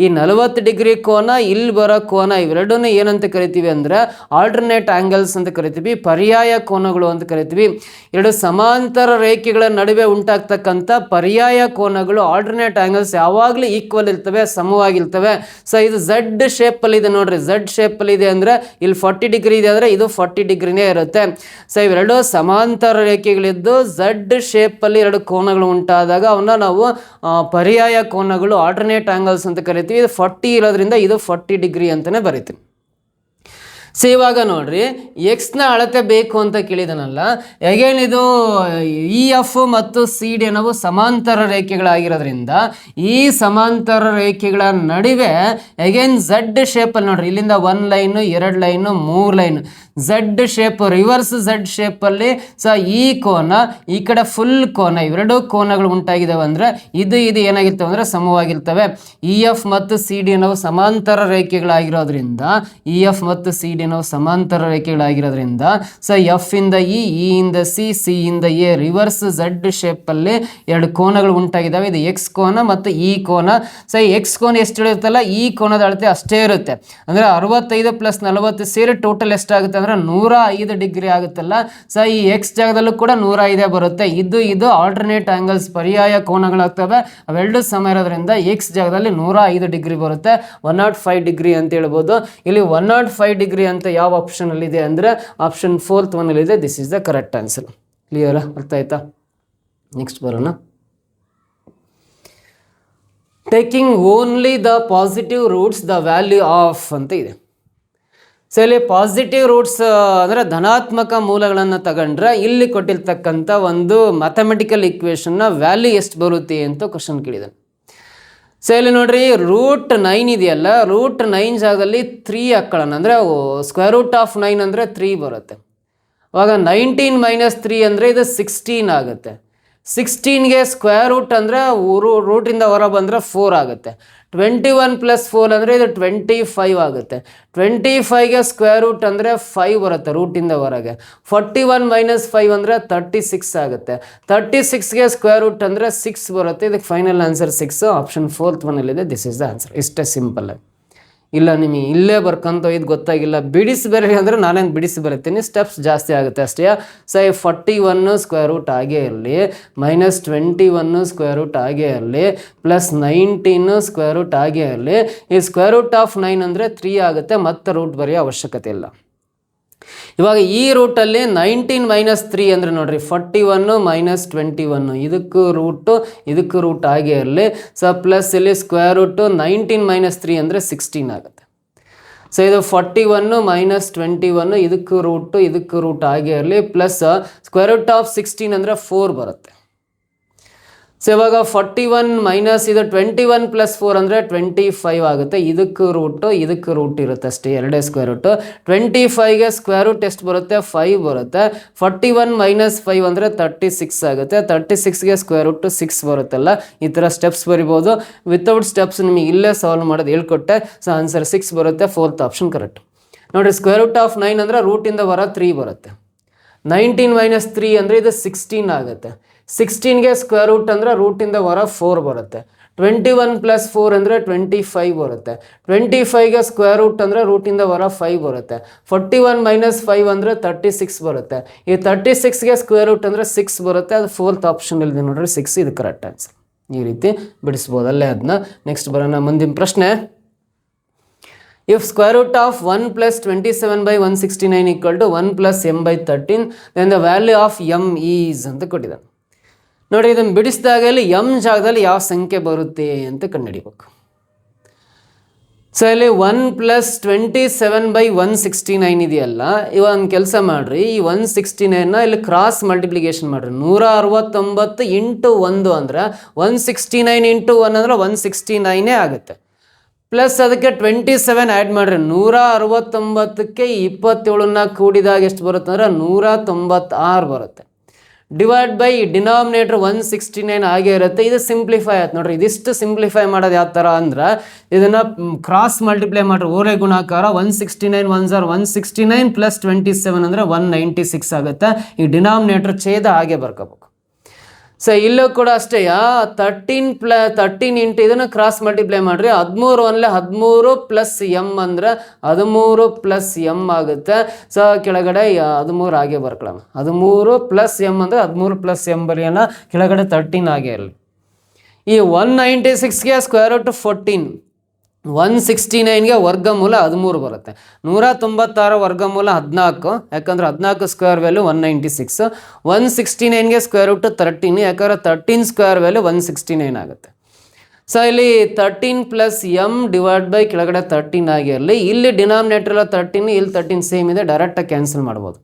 ಈ 40 ಡಿಗ್ರಿ ಕೋನ, ಇಲ್ಲಿ ಬರೋ ಕೋನ ಇವೆರಡನ್ನ ಏನಂತ ಕರಿತೀವಿ ಅಂದರೆ ಆಲ್ಟರ್ನೇಟ್ ಆ್ಯಂಗಲ್ಸ್ ಅಂತ ಕರಿತೀವಿ, ಪರ್ಯಾಯ ಕೋನಗಳು ಅಂತ ಕರಿತೀವಿ. ಎರಡು ಸಮಾಂತರ ರೇಖೆಗಳ ನಡುವೆ ಉಂಟಾಗ್ತಕ್ಕಂಥ ಪರ್ಯಾಯ ಕೋನಗಳು ಆಲ್ಟರ್ನೇಟ್ ಆ್ಯಂಗಲ್ಸ್ ಯಾವಾಗಲೂ ಈಕ್ವಲ್ ಇರ್ತವೆ, ಸಮವಾಗಿರ್ತವೆ. ಸೊ ಇದು ಝಡ್ ಶೇಪಲ್ಲಿ ಇದೆ ನೋಡ್ರಿ, ಝಡ್ ಶೇಪಲ್ಲಿ ಇದೆ ಅಂದರೆ ಇಲ್ಲಿ 40 ಡಿಗ್ರಿ ಇದೆ ಅಂದರೆ ಇದು 40 ಡಿಗ್ರಿನೇ ಇರುತ್ತೆ. ಸೊ ಇವೆರಡು ಸಮಾಂತರ ರೇಖೆಗಳಿದ್ದು ಝಡ್ ಶೇಪಲ್ಲಿ ಎರಡು ಕೋನಗಳು ಉಂಟಾದಾಗ ಅವನ್ನ ನಾವು ಪರ್ಯಾಯ ಕೋನಗಳು, ಆಲ್ಟರ್ನೇಟ್ ಆ್ಯಂಗಲ್ಸ್ ಅಂತ ಕರಿತೀವಿ. ಇದು 40 ಇರೋದ್ರಿಂದ ಇದು 40 ಡಿಗ್ರಿ ಅಂತಲೇ ಬರೀತೀವಿ. ಸೊ ಇವಾಗ ನೋಡ್ರಿ, ಎಕ್ಸ್ನ ಅಳತೆ ಬೇಕು ಅಂತ ಕೇಳಿದನಲ್ಲ, ಅಗೇನ್ ಇದು ಇ ಎಫ್ ಮತ್ತು ಸಿ ಡಿ ನಾವು ಸಮಾಂತರ ರೇಖೆಗಳಾಗಿರೋದ್ರಿಂದ ಈ ಸಮಾಂತರ ರೇಖೆಗಳ ನಡುವೆ ಅಗೇನ್ ಝಡ್ ಶೇಪಲ್ಲಿ ನೋಡ್ರಿ, ಇಲ್ಲಿಂದ 1 line, 2 line, 3 line, Z shape, reverse Z ಶೇಪಲ್ಲಿ. ಸೊ ಈ ಕೋನ, ಈ ಕಡೆ ಫುಲ್ ಕೋನ, ಇವೆರಡು ಕೋನಗಳು ಉಂಟಾಗಿದ್ದಾವೆ ಅಂದರೆ ಇದು ಏನಾಗಿರ್ತವೆ ಅಂದರೆ ಸಮವಾಗಿರ್ತವೆ. ಇ ಎಫ್ ಮತ್ತು ಸಿ ಡಿ ನಾವು ಸಮಾಂತರ ರೇಖೆಗಳಾಗಿರೋದ್ರಿಂದ, ಇ ಎಫ್ ಮತ್ತು ಸಿ ಡಿ ನಾವು ಸಮಾಂತರ ರೇಖೆಗಳಾಗಿರೋದ್ರಿಂದ ಸೊ ಎಫ್ ಇಂದ ಇ, ಇಂದ ಸಿ, ಸಿ ಇಂದ ಎ, ರಿವರ್ಸ್ ಝಡ್ ಶೇಪಲ್ಲಿ ಎರಡು ಕೋನಗಳು ಉಂಟಾಗಿದ್ದಾವೆ. ಇದು ಎಕ್ಸ್ ಕೋನ ಮತ್ತು ಈ ಕೋನ. ಸೊ ಎಕ್ಸ್ ಕೋನ ಎಷ್ಟು ಇರುತ್ತಲ್ಲ, ಈ ಕೋನದ ಅಳತೆ ಅಷ್ಟೇ ಇರುತ್ತೆ. ಅಂದರೆ 65 + 40 ಸೇರಿ ಟೋಟಲ್ ಎಷ್ಟಾಗುತ್ತೆ ಅಂದರೆ 105 ಡಿಗ್ರಿ ಆಗುತ್ತಲ್ಲ. ಸೊ ಈ ಎಕ್ಸ್ ಜಾಗದಲ್ಲೂ ಕೂಡ 105 ಬರುತ್ತೆ. ಇದು ಆಲ್ಟರ್ನೇಟ್ ಆ್ಯಂಗಲ್ಸ್, ಪರ್ಯಾಯ ಕೋನಗಳಾಗ್ತವೆ, ಅವೆರಡು ಸಮ ಇರೋದ್ರಿಂದ ಎಕ್ಸ್ ಜಾಗದಲ್ಲಿ 105 ಡಿಗ್ರಿ ಬರುತ್ತೆ, 105 ಡಿಗ್ರಿ ಅಂತ ಹೇಳ್ಬೋದು. ಇಲ್ಲಿ 105 ಡಿಗ್ರಿ ಅಂತ ಯಾವ ಆಪ್ಷನಲ್ಲಿ ಇದೆ ಅಂದರೆ ಆಪ್ಷನ್ 4th ಒನ್ನಲ್ಲಿದೆ. This is the correct answer. ಕ್ಲಿಯರಾ? ಅರ್ಥ ಆಯ್ತಾ? ನೆಕ್ಸ್ಟ್ ಬರೋಣ. Taking only the positive roots the value of ಅಂತ ಇದೆ. ಸೊ ಇಲ್ಲಿ ಪಾಸಿಟಿವ್ ರೂಟ್ಸ್ ಅಂದರೆ ಧನಾತ್ಮಕ ಮೂಲಗಳನ್ನು ತಗೊಂಡ್ರೆ ಇಲ್ಲಿ ಕೊಟ್ಟಿರ್ತಕ್ಕಂಥ ಒಂದು ಮ್ಯಾಥಮೆಟಿಕಲ್ ಇಕ್ವೇಷನ್ನ ವ್ಯಾಲ್ಯೂ ಎಷ್ಟು ಬರುತ್ತೆ ಅಂತ ಕ್ವಶನ್ ಕೇಳಿದ್ದಾನೆ. ಸೊ ಇಲ್ಲಿ ನೋಡ್ರಿ, √9 ಇದೆಯಲ್ಲ, √9 ಜಾಗದಲ್ಲಿ 3 ಹಾಕ್ಕೊಳ್ಳೋಣ. ಅಂದರೆ √9 ಅಂದರೆ 3 ಬರುತ್ತೆ. ಅವಾಗ 19 - 3 ಅಂದರೆ ಇದು 16 ಆಗುತ್ತೆ. 16ಗೆ ಸ್ಕ್ವೇರ್ ರೂಟ್ ಅಂದರೆ ರೂಟಿಂದ ಹೊರ ಬಂದರೆ 4 ಆಗುತ್ತೆ. 21 + 4 ಅಂದರೆ ಇದು 25 ಆಗುತ್ತೆ. 25ಗೆ ಸ್ಕ್ವೇರ್ ರೂಟ್ ಅಂದರೆ 5 ಬರುತ್ತೆ ರೂಟಿಂದ ಹೊರಗೆ. 41 - 5 ಅಂದರೆ 36 ಆಗುತ್ತೆ. 36ಗೆ ಸ್ಕ್ವೇರ್ ರೂಟ್ ಅಂದರೆ 6 ಬರುತ್ತೆ. ಇದಕ್ಕೆ ಫೈನಲ್ ಆನ್ಸರ್ 6. ಆಪ್ಷನ್ 4th ಒನ್ನಲ್ಲಿದೆ. This is the answer. ಇಷ್ಟೇ ಸಿಂಪಲ್. ಇಲ್ಲ ನಿಮಗೆ ಇಲ್ಲೇ ಬರ್ಕಂತ ಇದು ಗೊತ್ತಾಗಿಲ್ಲ, ಬಿಡಿಸಿ ಬರೀ ಅಂದರೆ ನಾನೇನು ಬಿಡಿಸಿ ಬರೀತೀನಿ, ಸ್ಟೆಪ್ಸ್ ಜಾಸ್ತಿ ಆಗುತ್ತೆ ಅಷ್ಟೇ. ಸೊ 41 ಸ್ಕ್ವೇರ್ ರೂಟ್ ಆಗೇ ಇರಲಿ, -21 ಸ್ಕ್ವೇರ್ ರೂಟ್ ಆಗೇ ಇರಲಿ, +19 ಸ್ಕ್ವೇರ್ ರೂಟ್ ಆಗೇ ಇರಲಿ. ಈ √9 ಅಂದರೆ 3 ಆಗುತ್ತೆ, ಮತ್ತೆ ರೂಟ್ ಬರೆಯೋ ಅವಶ್ಯಕತೆ ಇಲ್ಲ. ಇವಾಗ ಈ ರೂಟಲ್ಲಿ 19 - 3 ಅಂದರೆ ನೋಡ್ರಿ 41 - 21, ಇದಕ್ಕೂ ರೂಟ್ ಆಗೇ ಇರಲಿ. ಸೊ ಪ್ಲಸ್ ಇಲ್ಲಿ ಸ್ಕ್ವೇರ್ ರೂಟು 19 - 3 ಅಂದರೆ 16 ಆಗುತ್ತೆ. ಸೊ ಇದು 41 - 21, ಇದಕ್ಕೂ ರೂಟ್ ಆಗೇ ಇರಲಿ, ಪ್ಲಸ್ √16 ಅಂದರೆ 4 ಬರುತ್ತೆ. ಸೊ ಇವಾಗ 41 ಮೈನಸ್ ಇದು 21 + 4 ಅಂದರೆ 25 ಆಗುತ್ತೆ. ಇದಕ್ಕೂ ರೂಟ್ ಇರುತ್ತೆ ಅಷ್ಟೇ, ಎರಡೇ ಸ್ಕ್ವೇರ್ ರೂಟು. 25ಗೆ ಸ್ಕ್ವೇರ್ ರೂಟ್ ಎಷ್ಟು ಬರುತ್ತೆ? 5 ಬರುತ್ತೆ. 41 - 5 ಅಂದರೆ 36 ಆಗುತ್ತೆ. 36ಗೆ ಸ್ಕ್ವೇರ್ ರೂಟ್ 6 ಬರುತ್ತಲ್ಲ. ಈ ಥರ ಸ್ಟೆಪ್ಸ್ ಬರಿಬೋದು. ವಿತೌಟ್ ಸ್ಟೆಪ್ಸ್ ನಿಮಗೆ ಇಲ್ಲೇ ಸಾಲ್ವ್ ಮಾಡೋದು ಹೇಳ್ಕೊಟ್ಟೆ. ಸೊ ಆನ್ಸರ್ 6 ಬರುತ್ತೆ. 4th option correct. ನೋಡಿರಿ, √9 ಅಂದರೆ ರೂಟಿಂದ ಹೊರ 3 ಬರುತ್ತೆ. 19 - 3 ಅಂದರೆ ಇದು 16 ಆಗುತ್ತೆ. 16ಗೆ ಸ್ಕ್ವೇರ್ ರೂಟ್ ಅಂದರೆ ರೂಟಿಂದ ಹೊರ 4 ಬರುತ್ತೆ. 21 + 4 ಅಂದರೆ 25 ಬರುತ್ತೆ. 25ಗೆ ಸ್ಕ್ವೇರ್ ರೂಟ್ ಅಂದರೆ ರೂಟಿಂದ ಹೊರ 5 ಬರುತ್ತೆ. 41 - 5 ಅಂದರೆ 36 ಬರುತ್ತೆ. ಈ 36ಗೆ ಸ್ಕ್ವೇರ್ ರೂಟ್ ಅಂದರೆ 6 ಬರುತ್ತೆ. ಅದು 4th ಆಪ್ಷನ್ ಇದೆ ನೋಡ್ರಿ, 6. ಇದು ಕರೆಕ್ಟ್ ಆನ್ಸರ್. ಈ ರೀತಿ ಬಿಡಿಸ್ಬೋದು ಅಲ್ಲೇ ಅದನ್ನ. ನೆಕ್ಸ್ಟ್ ಬರೋಣ ಮುಂದಿನ ಪ್ರಶ್ನೆ. If square root of 1 + 27/169 = 1 + m/13, then the value of m is ಅಂತ ಕೊಟ್ಟಿದ್ದಾನೆ. ನೋಡಿ, ಇದನ್ನು ಬಿಡಿಸಿದಾಗ ಇಲ್ಲಿ m ಜಾಗದಲ್ಲಿ ಯಾವ ಸಂಖ್ಯೆ ಬರುತ್ತೆ ಅಂತ ಕಂಡುಹಿಡಿಬೇಕು. ಸೊ ಇಲ್ಲಿ 1 + 27/169 ಇದೆಯಲ್ಲ, ಇವಾಗ ಒಂದು ಕೆಲಸ ಮಾಡಿರಿ, ಈ 169ನ ಇಲ್ಲಿ ಕ್ರಾಸ್ ಮಲ್ಟಿಪ್ಲಿಕೇಶನ್ ಮಾಡಿರಿ. 169 × 1 ಅಂದರೆ 169 × 1 ಅಂದರೆ 169 ಆಗುತ್ತೆ. ಪ್ಲಸ್ ಅದಕ್ಕೆ 27 ಆ್ಯಡ್ ಮಾಡಿರಿ. 169ಕ್ಕೆ 27ನ್ನ ಕೂಡಿದಾಗ ಎಷ್ಟು ಬರುತ್ತೆ ಅಂದರೆ 196 ಬರುತ್ತೆ. ಡಿವೈಡ್ ಬೈ ಡಿನಾಮಿನೇಟರ್ 169 ಆಗೇ ಇರುತ್ತೆ. ಇದು ಸಿಂಪ್ಲಿಫೈ ಆಯ್ತು ನೋಡ್ರಿ. ಇದಿಷ್ಟು ಸಿಂಪ್ಲಿಫೈ ಮಾಡೋದು ಯಾವ ಥರ ಅಂದ್ರೆ ಇದನ್ನು ಕ್ರಾಸ್ ಮಲ್ಟಿಪ್ಲೈ ಮಾಡ್ರಿ. ಓರೆ ಗುಣಾಕಾರ 169 1 0 169 ಪ್ಲಸ್ 27 ಅಂದರೆ 196 ಆಗುತ್ತೆ. ಈ ಡಿನಾಮಿನೇಟರ್ ಛೇದ ಹಾಗೆ ಬರ್ಕೋಬೇಕು. ಸೊ ಇಲ್ಲೂ ಕೂಡ ಅಷ್ಟೇ 13 ಇಂಟು ಇದನ್ನು ಕ್ರಾಸ್ ಮಲ್ಟಿಪ್ಲೈ ಮಾಡಿರಿ. 13 ಅಂದರೆ 13 ಪ್ಲಸ್ ಎಮ್ ಅಂದರೆ 13 ಪ್ಲಸ್ ಎಮ್ ಆಗುತ್ತೆ. ಸೊ ಕೆಳಗಡೆ 13 ಆಗೇ ಬರ್ಕೊಳ್ಳೋಣ. 13 ಪ್ಲಸ್ ಎಮ್ ಅಂದರೆ 13 ಪ್ಲಸ್ ಎಮ್ ಬರೆಯೋಣ. ಕೆಳಗಡೆ 13 ಆಗೇ ಇರಲಿ. ಈ 196ಗೆ ಸ್ಕ್ವೇರ್ ರೂಟ್ 14, 169ಗೆ ವರ್ಗಮೂಲ 13 ಬರುತ್ತೆ. 196 ವರ್ಗಮೂಲ 14, ಯಾಕಂದ್ರೆ 14 ಸ್ಕ್ವೇರ್ ವ್ಯಾಲ್ಯೂ 196. 169ಗೆ ಸ್ಕ್ವೇರ್ ರೂಟ್ 13, ಯಾಕಂದ್ರೆ 13 ಸ್ಕ್ವೇರ್ ವ್ಯಾಲ್ಯೂ 169 ಆಗುತ್ತೆ. ಸೊ ಇಲ್ಲಿ 13 ಪ್ಲಸ್ ಎಮ್ ಡಿವೈಡ್ ಬೈ ಕೆಳಗಡೆ 13 ಆಗಿರಲಿ. ಇಲ್ಲಿ ಡಿನಾಮಿನೇಟರ್ 13, ಇಲ್ಲಿ 13 ಸೇಮ್ ಇದೆ, ಡೈರೆಕ್ಟಾಗಿ ಕ್ಯಾನ್ಸಲ್ ಮಾಡ್ಬೋದು.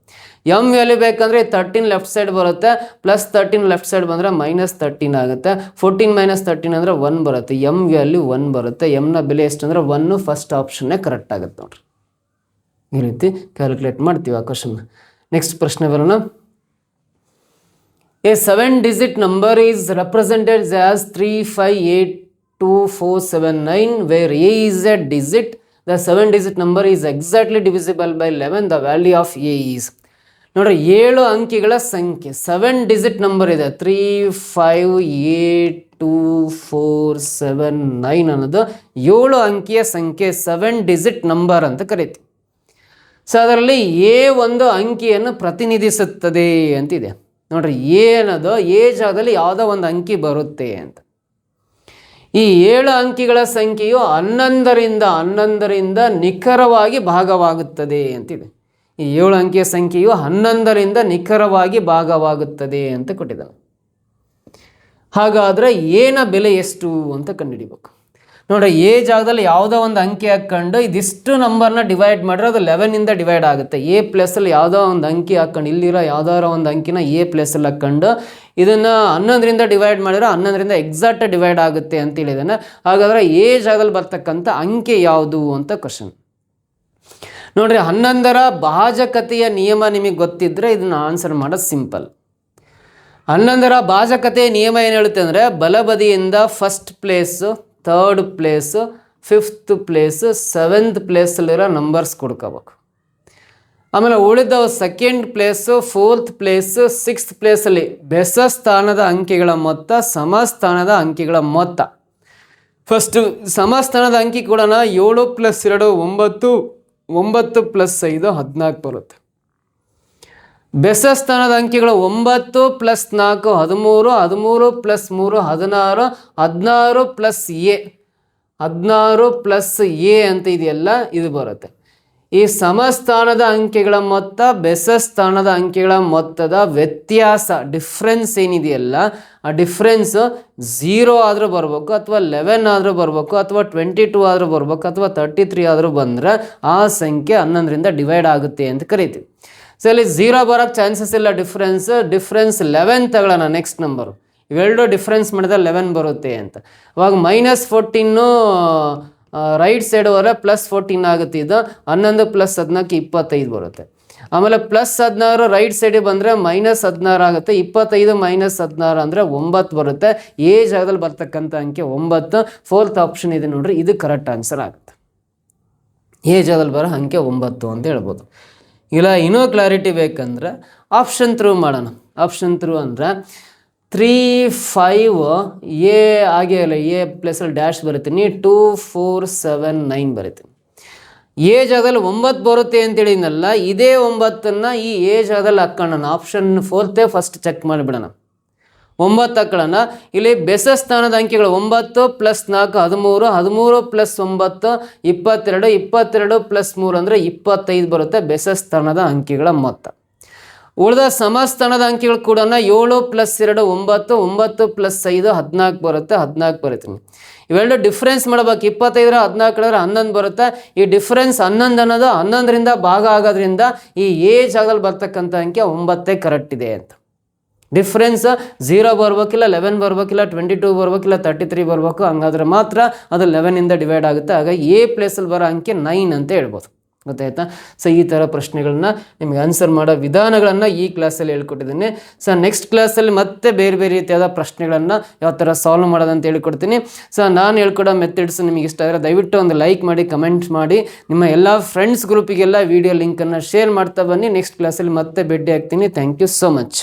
ಎಮ್ ವ್ಯಾಲ್ಯೂ ಬೇಕಂದರೆ 13 ಲೆಫ್ಟ್ ಸೈಡ್ ಬರುತ್ತೆ, ಪ್ಲಸ್ 13 ಲೆಫ್ಟ್ ಸೈಡ್ ಬಂದರೆ ಮೈನಸ್ 13 ಆಗುತ್ತೆ. 14 ಮೈನಸ್ 13 ಅಂದರೆ 1 ಬರುತ್ತೆ. ಎಮ್ ವ್ಯಾಲ್ಯೂ 1 ಬರುತ್ತೆ. ಎಮ್ನ ಬೆಲೆ ಎಷ್ಟು ಅಂದರೆ 1, ಫಸ್ಟ್ ಆಪ್ಷನ್ನೇ ಕರೆಕ್ಟ್ ಆಗುತ್ತೆ ನೋಡ್ರಿ. ಈ ರೀತಿ ಕ್ಯಾಲ್ಕುಲೇಟ್ ಮಾಡ್ತೀವಿ ಆ ಕ್ವಶನ್. ನೆಕ್ಸ್ಟ್ ಪ್ರಶ್ನೆ ಬರೋಣ. A 7-digit number is represented as 358247 where a is a digit. The 7-digit number is exactly divisible by 11. The value of a is. ನೋಡ್ರಿ 7 ಅಂಕಿಗಳ ಸಂಖ್ಯೆ 7-digit ನಂಬರ್ ಇದೆ. 358247 ಅನ್ನೋದು 7 ಅಂಕಿಯ ಸಂಖ್ಯೆ, 7-digit ನಂಬರ್ ಅಂತ ಕರಿತೀವಿ. ಸೊ ಅದರಲ್ಲಿ ಎ ಒಂದು ಅಂಕಿಯನ್ನು ಪ್ರತಿನಿಧಿಸುತ್ತದೆ ಅಂತಿದೆ. ನೋಡ್ರಿ ಎ ಅನ್ನೋದು ಎ ಜಾಗದಲ್ಲಿ ಯಾವುದೋ ಒಂದು ಅಂಕಿ ಬರುತ್ತೆ ಅಂತ. ಈ 7 ಅಂಕಿಗಳ ಸಂಖ್ಯೆಯು 11ರಿಂದ ನಿಖರವಾಗಿ ಭಾಗವಾಗುತ್ತದೆ ಅಂತಿದೆ. ಈ 7 ಅಂಕಿಯ ಸಂಖ್ಯೆಯು 11ರಿಂದ ನಿಖರವಾಗಿ ಭಾಗವಾಗುತ್ತದೆ ಅಂತ ಕೊಟ್ಟಿದ್ದಾನೆ. ಹಾಗಾದರೆ ಎನ ಬೆಲೆ ಎಷ್ಟು ಅಂತ ಕಂಡುಹಿಡಿಬೇಕು. ನೋಡ್ರಿ ಎ ಜಾಗದಲ್ಲಿ ಯಾವುದೋ ಒಂದು ಅಂಕಿ ಹಾಕ್ಕೊಂಡು ಇದಿಷ್ಟು ನಂಬರ್ನ ಡಿವೈಡ್ ಮಾಡಿದ್ರೆ ಅದು 11ಇಂದ ಡಿವೈಡ್ ಆಗುತ್ತೆ. ಎ ಪ್ಲೇಸಲ್ಲಿ ಯಾವುದೋ ಒಂದು ಅಂಕಿ ಹಾಕ್ಕೊಂಡು ಇಲ್ಲಿರೋ ಯಾವುದಾದ್ರು ಒಂದು ಅಂಕಿನ ಎ ಪ್ಲೇಸಲ್ಲಿ ಹಾಕ್ಕೊಂಡು ಇದನ್ನು 11ರಿಂದ ಡಿವೈಡ್ ಮಾಡಿದ್ರೆ 11ರಿಂದ ಎಕ್ಸಾಕ್ಟ್ ಡಿವೈಡ್ ಆಗುತ್ತೆ ಅಂತ ಹೇಳಿದಾನೆ. ಹಾಗಾದರೆ ಎ ಜಾಗದಲ್ಲಿ ಬರ್ತಕ್ಕಂಥ ಅಂಕೆ ಯಾವುದು ಅಂತ ಕ್ವಶನ್. ನೋಡ್ರಿ 11ರ ಭಾಜಕತೆಯ ನಿಯಮ ನಿಮಗೆ ಗೊತ್ತಿದ್ದರೆ ಇದನ್ನು ಆನ್ಸರ್ ಮಾಡೋದು ಸಿಂಪಲ್. 11ರ ಭಾಜಕತೆಯ ನಿಯಮ ಏನು ಹೇಳುತ್ತೆ ಅಂದರೆ ಬಲಬದಿಯಿಂದ first place, third place, 5th place, 7th ಪ್ಲೇಸಲ್ಲಿರೋ ನಂಬರ್ಸ್ ಕೊಡ್ಕೋಬೇಕು. ಆಮೇಲೆ ಉಳಿದವು 2nd place, 4th place, 6th ಪ್ಲೇಸಲ್ಲಿ ಬೆಸ ಸ್ಥಾನದ ಅಂಕಿಗಳ ಮೊತ್ತ, ಸಮಸ್ಥಾನದ ಅಂಕಿಗಳ ಮೊತ್ತ. ಫಸ್ಟು ಸಮಸ್ಥಾನದ ಅಂಕಿ ಕೂಡ 7 + 2 9, 9 + 5 14 ಬರುತ್ತೆ. ಬೆಸ ಸ್ಥಾನದ ಅಂಕಿಗಳು 9 + 4 13, 13 + 3 16, 16 + a 16 + a ಅಂತ ಇದೆಯಲ್ಲ ಇದು ಬರುತ್ತೆ. ಈ ಸಮಸ್ಥಾನದ ಅಂಕಿಗಳ ಮೊತ್ತ ಬೆಸ ಸ್ಥಾನದ ಅಂಕಿಗಳ ಮೊತ್ತದ ವ್ಯತ್ಯಾಸ ಡಿಫ್ರೆನ್ಸ್ ಏನಿದೆಯಲ್ಲ ಆ ಡಿಫ್ರೆನ್ಸು 0 ಆದರೂ ಬರಬೇಕು, ಅಥವಾ 11 ಆದರೂ ಬರಬೇಕು, ಅಥವಾ 22 ಆದರೂ ಬರಬೇಕು, ಅಥವಾ 33 ಆದರೂ ಬಂದರೆ ಆ ಸಂಖ್ಯೆ 11ರಿಂದ ಡಿವೈಡ್ ಆಗುತ್ತೆ ಅಂತ ಕರಿತೀವಿ. ಸೊ ಇಲ್ಲಿ 0 ಬರೋಕ್ಕೆ ಚಾನ್ಸಸ್ ಇಲ್ಲ. ಡಿಫ್ರೆನ್ಸ್ 11 ತಗೊಳ್ಳೋಣ. ನೆಕ್ಸ್ಟ್ ನಂಬರು ಇವೆರಡು ಡಿಫ್ರೆನ್ಸ್ ಮಾಡಿದ್ರೆ 11 ಬರುತ್ತೆ ಅಂತ. ಅವಾಗ -14 ರೈಟ್ ಸೈಡ್ ಹೋದರೆ +14 ಆಗುತ್ತೆ. ಇದು 11 + 14 25 ಬರುತ್ತೆ. ಆಮೇಲೆ +16 ರೈಟ್ ಸೈಡಿಗೆ ಬಂದರೆ -16 ಆಗುತ್ತೆ. 25 - 16 ಅಂದರೆ 9 ಬರುತ್ತೆ. ಎ ಜಾಗದಲ್ಲಿ ಬರ್ತಕ್ಕಂಥ ಅಂಕೆ 9. 4th ಆಪ್ಷನ್ ಇದೆ ನೋಡ್ರಿ, ಇದು ಕರೆಕ್ಟ್ ಆನ್ಸರ್ ಆಗುತ್ತೆ. ಎ ಜಾಗದಲ್ಲಿ ಬರೋ ಅಂಕೆ 9 ಅಂತ ಹೇಳ್ಬೋದು. ಇಲ್ಲ ಇನ್ನೂ ಕ್ಲಾರಿಟಿ ಬೇಕಂದ್ರೆ ಆಪ್ಷನ್ ಥ್ರೂ ಮಾಡೋಣ. ಆಪ್ಷನ್ ಥ್ರೂ ಅಂದರೆ 3 5 ಎ ಆಗೇ ಇಲ್ಲ, ಎ ಪ್ಲೇಸಲ್ಲಿ ಡ್ಯಾಶ್ ಬರೀತೀನಿ, 2 4 7 9 ಬರೀತೀನಿ. ಎ ಜಾಗದಲ್ಲಿ 9 ಬರುತ್ತೆ ಅಂತೇಳಿದ್ನಲ್ಲ, ಇದೇ 9ನ್ನು ಈ ಎ ಜಾಗದಲ್ಲಿ ಹಾಕ್ಕೊಳ್ಳೋಣ. ಆಪ್ಷನ್ 4th ಫಸ್ಟ್ ಚೆಕ್ ಮಾಡಿಬಿಡೋಣ. 9 ಹಾಕ್ಕೊಳ್ಳೋಣ. ಇಲ್ಲಿ ಬೆಸ ಸ್ಥಾನದ ಅಂಕಿಗಳು 9 + 4 13, 13 + 9 22, 22 + 3 ಅಂದರೆ 25 ಬರುತ್ತೆ ಬೆಸ ಸ್ಥಾನದ ಅಂಕಿಗಳ ಮೊತ್ತ. ಉಳಿದ ಸಮಸ್ಥಾನದ ಅಂಕಿಗಳು ಕೂಡ 7 + 2 9, 9 + 5 14 ಬರುತ್ತೆ. 14 ಬರೀತೀನಿ. ಇವೆರಡು ಡಿಫ್ರೆನ್ಸ್ ಮಾಡಬೇಕು. 25 14 11 ಬರುತ್ತೆ. ಈ ಡಿಫ್ರೆನ್ಸ್ 11 ಅನ್ನೋದು 11ರಿಂದ ಭಾಗ ಆಗೋದ್ರಿಂದ ಈ ಎ ಜಾಗದಲ್ಲಿ ಬರ್ತಕ್ಕಂಥ ಅಂಕೆ 9 ಕರೆಕ್ಟ್ ಇದೆ ಅಂತ. ಡಿಫ್ರೆನ್ಸ್ 0 ಬರ್ಬೇಕಿಲ್ಲ, 11 ಬರ್ಬೇಕಿಲ್ಲ, 22 ಬರ್ಬೇಕಿಲ್ಲ, 33 ಬರಬೇಕು. ಹಂಗಾದ್ರೆ ಮಾತ್ರ ಅದು 11ಇಂದ ಡಿವೈಡ್ ಆಗುತ್ತೆ. ಹಾಗಾಗಿ ಎ ಪ್ಲೇಸಲ್ಲಿ ಬರೋ ಅಂಕೆ 9 ಅಂತ ಹೇಳ್ಬೋದು. ಗೊತ್ತಾಯ್ತಾ? ಸೊ ಈ ಥರ ಪ್ರಶ್ನೆಗಳನ್ನ ನಿಮಗೆ ಆನ್ಸರ್ ಮಾಡೋ ವಿಧಾನಗಳನ್ನು ಈ ಕ್ಲಾಸಲ್ಲಿ ಹೇಳ್ಕೊಟ್ಟಿದ್ದೀನಿ. ಸೊ ನೆಕ್ಸ್ಟ್ ಕ್ಲಾಸಲ್ಲಿ ಮತ್ತೆ ಬೇರೆ ಬೇರೆ ರೀತಿಯಾದ ಪ್ರಶ್ನೆಗಳನ್ನು ಯಾವ ಥರ ಸಾಲ್ವ್ ಮಾಡೋದಂತ ಹೇಳ್ಕೊಡ್ತೀನಿ. ಸೊ ನಾನು ಹೇಳ್ಕೊಡೋ ಮೆಥಡ್ಸ್ ನಿಮಗೆ ಇಷ್ಟ ಆದರೆ ದಯವಿಟ್ಟು ಒಂದು ಲೈಕ್ ಮಾಡಿ, ಕಮೆಂಟ್ ಮಾಡಿ, ನಿಮ್ಮ ಎಲ್ಲ ಫ್ರೆಂಡ್ಸ್ ಗ್ರೂಪಿಗೆಲ್ಲ ವಿಡಿಯೋ ಲಿಂಕನ್ನು ಶೇರ್ ಮಾಡ್ತಾ ಬನ್ನಿ. ನೆಕ್ಸ್ಟ್ ಕ್ಲಾಸಲ್ಲಿ ಮತ್ತೆ ಭೇಟಿ ಆಗ್ತೀನಿ. Thank you so much.